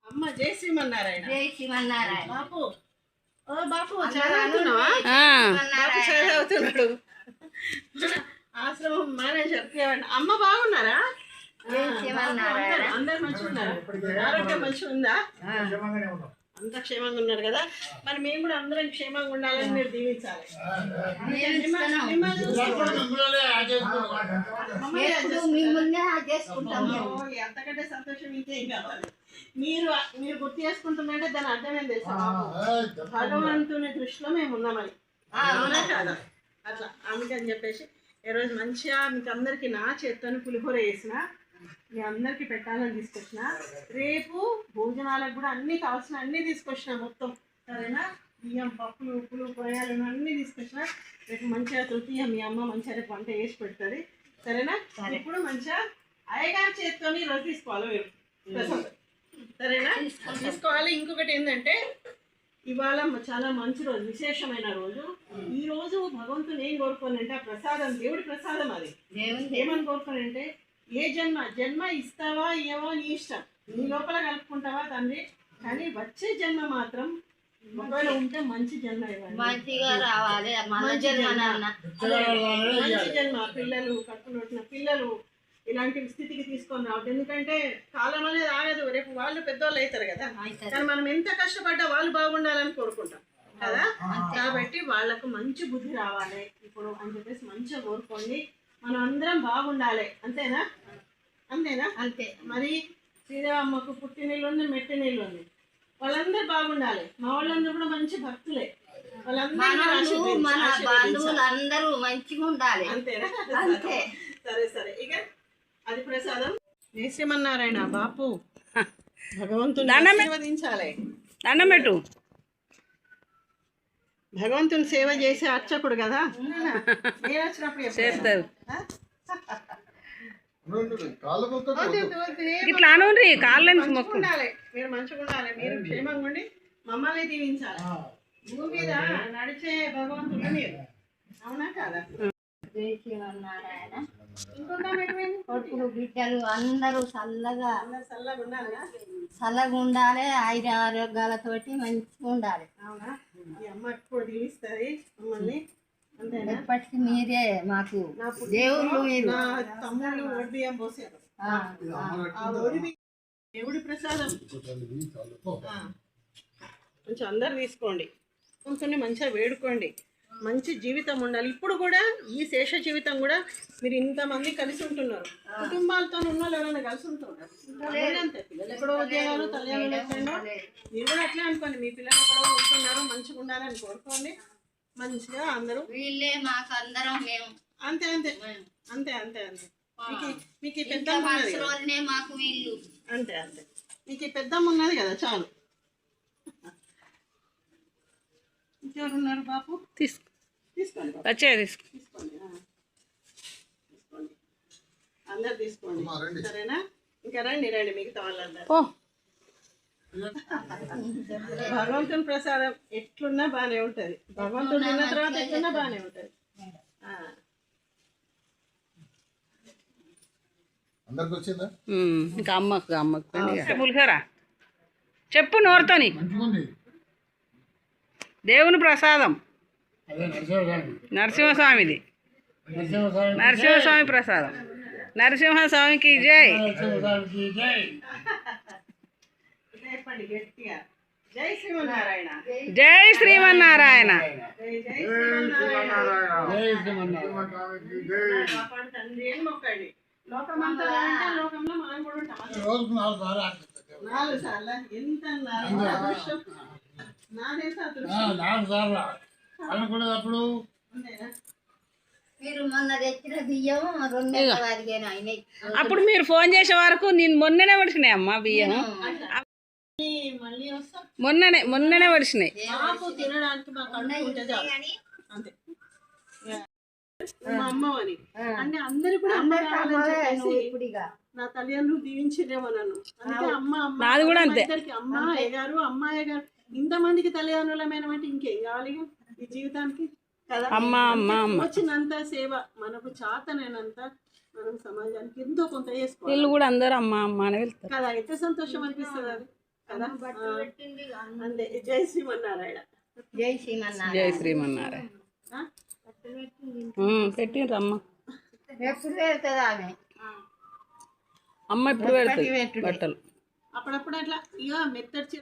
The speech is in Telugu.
అమ్మ జై శ్రీమన్నారాయణ. జై శ్రీమన్నారాయణ. బాపు ఓ బాపు చదువుతున్నావా? బాపు చదువుతున్నాడు. ఆశ్రమం మేనేజర్. అమ్మ బాగున్నారా? అందరు మంచిగా ఉన్నారు. ఆరోగ్యం మంచిగా ఉందా? అంత క్షేమంగా ఉన్నారు కదా. మరి మేము కూడా అందరం క్షేమంగా ఉండాలని మీరు దీవించాలి. అంతకంటే సంతోషం ఇంకేం కావాలి. మీరు మీరు గుర్తు చేసుకుంటున్నారంటే దాని అర్థమేం తెలుసా? భగవంతుని దృష్టిలో మేము ఉన్నామని. అవునా కాదా? అట్లా అందుకని చెప్పేసి ఈరోజు మంచిగా మీకు అందరికీ నా చేత్తోని పులిహోర వేసిన మీ అందరికీ పెట్టాలని తీసుకొచ్చిన. రేపు భోజనాలకు కూడా అన్నీ కావాల్సిన అన్నీ తీసుకొచ్చిన మొత్తం. సరేనా? బియ్యం, పప్పులు, ఉప్పులు, కూరగాయలు అన్నీ తీసుకొచ్చిన. రేపు మంచిగా తృతీయ మీ అమ్మ మంచిగా రేపు వంట వేసి పెడుతుంది. సరేనా? ఇప్పుడు మంచిగా అయ్యగారి చేత్తోని రోజు తీసుకోవాలి మీరు. సరేనా? తీసుకోవాలి. ఇంకొకటి ఏంటంటే ఇవాళ చాలా మంచి రోజు, విశేషమైన రోజు. ఈ రోజు భగవంతుని ఏం కోరుకోనంటే ఆ ప్రసాదం, దేవుడి ప్రసాదం. అది ఏమని కోరుకోనంటే ఏ జన్మ ఇస్తావా ఇవ్వవా నీ ఇష్టం, నీ లోపల కలుపుకుంటావా తండ్రి, కానీ వచ్చే జన్మ మాత్రం ఒకవేళ ఉంటే మంచి జన్మ ఇవ్వాలి, మంచిగా రావాలి. మంచి జన్మ, పిల్లలు కట్టుకుంటున్న పిల్లలు ఇలాంటి స్థితికి తీసుకొని రావద్దు. ఎందుకంటే కాలం అనేది ఆగదు. రేపు వాళ్ళు పెద్దవాళ్ళు అవుతారు కదా. కానీ మనం ఎంత కష్టపడ్డా వాళ్ళు బాగుండాలని కోరుకుంటాం కదా. కాబట్టి వాళ్ళకు మంచి బుద్ధి రావాలి ఇప్పుడు అని చెప్పేసి మంచిగా కోరుకోండి. మనం అందరం బాగుండాలి. అంతేనా? అంతేనా? అంతే. మరి శ్రీదేవమ్మకు పుట్టినీళ్ళు ఉంది, మెట్టి నీళ్ళు ఉంది. వాళ్ళందరూ బాగుండాలి. మా వాళ్ళందరూ కూడా మంచి భక్తులే. వాళ్ళందరూ మన బంధువులు అందరూ మంచిగా ఉండాలి. అంతేనా? అంతే. సరే సరే. ఇక అది ప్రసాదం. జై శ్రీమన్నారాయణ. బాపు భగవంతుని ఆశీర్వదించాలి. దండం పెట్టు. భగవంతుని సేవ చేసే అర్చకుడు కదా. నేను వచ్చినప్పుడు చేస్తారు. ఇట్లా అనుండ్రి కాళ్ళు ఉండాలి. మీరు మంచిగా ఉండాలి. మీరు క్షేమంగా ఉండి మమ్మల్ని దీవించాలి. భూమి మీద నడిచే భగవంతుడు మీరు. అవునా కాదా? కొడుకులు బిడ్డలు అందరూ చల్లగా ఉండాలి. ఆరోగ్యాలతోటి మంచిగా ఉండాలి. అవునా? ఈ అమ్మ ఎప్పుడు దీవిస్తుంది మమ్మల్ని. అంతేనా? ఎప్పటికీ మీరే మాకు దేవుళ్ళు. మీరు తమ్ముళ్ళు ఓడిబియ్యం పోసారు. దేవుడి ప్రసాదం కొంచెం అందరు తీసుకోండి. కొంచెం మంచిగా వేడుకోండి. మంచి జీవితం ఉండాలి. ఇప్పుడు కూడా ఈ శేష జీవితం కూడా మీరు ఇంతమంది కలిసి ఉంటున్నారు. కుటుంబాలతో ఉన్న వాళ్ళు ఎవరైనా కలిసి ఉంటున్నారు. అంతే. పిల్లలు ఎక్కడో ఉద్యోగాలు, తల్లిదండ్రులు ఎక్కడో, మీరు కూడా అట్లే అనుకోండి. మీ పిల్లలు ఎక్కడో ఉంటున్నారు, మంచిగా ఉండాలని కోరుకోండి. మంచిగా అందరూ వీళ్ళే మాకు అందరం మేము. అంతే అంతే అంతే అంతే అంతే. మీకు పెద్దమ్మ మాకు వీళ్ళు. అంతే అంతే. మీకు ఈ పెద్దమ్మ ఉన్నది కదా, చాలు. ఇంకెవరున్నారు బాపు? తీసుకోండి. తీసుకోండి. అందరు తీసుకోండి. సరేనా? ఇంకా రండి రండి మిగతా వాళ్ళందరూ. భగవంతుని ప్రసాదం ఎట్లున్నా బాగానే ఉంటుంది. భగవంతుడు తిన్న తర్వాత ఎట్లున్నా బాగానే ఉంటుంది. ఇంకా అమ్మకు పులిహోర చెప్పు నోరుతోని. దేవుని ప్రసాదం నరసింహస్వామిది. నరసింహస్వామి ప్రసాదం. నరసింహస్వామికి జై. జై శ్రీమన్నారాయణ. జై శ్రీమన్నారాయణ. లోకమంతా లోకంలో మనం కూడా ఉంటాం. 4 సార్లు ఎంత అనుకునేటప్పుడు మీరు మొన్న తెచ్చిన బియ్యం అప్పుడు మీరు ఫోన్ చేసే వరకు నేను మొన్ననే పడిచినాయి అమ్మ బియ్యం. మొన్ననే పడిచినాయి. తినడానికి అంతే. మా అమ్మ అని అంటే అందరు కూడా అమ్మ నా తల్లిదండ్రులు దీవించలేమో నన్ను. అందుకే అమ్మ నాది కూడా అంతే. అమ్మ అయ్యగారు అమ్మ అయ్యగారు ఇంతమందికి తల్లిదండ్రులమైనమంటే ఇంకేం కావాలి ఈ జీవితానికి కదా. వచ్చినంత సేవ మనకు చాతనైనంత మనం సమాజానికి ఎంతో కొంత చేసుకోవాలి వీళ్ళు కూడా అందరూ అమ్మ అమ్మ అని వెళ్తారు కదా. ఎంత సంతోషం అనిపిస్తుంది అది కదా. అంతే. జై శ్రీమన్నారాయణ. జై శ్రీమన్నారాయణ. జై శ్రీమన్నారాయణ. పెట్టిండ్రు అమ్మ. ఎప్పుడు పెడుతుంది ఆమె? అమ్మ ఇప్పుడు పెడుతుంది బట్టలు. అప్పుడప్పుడు అట్లా ఇక మెత్తడి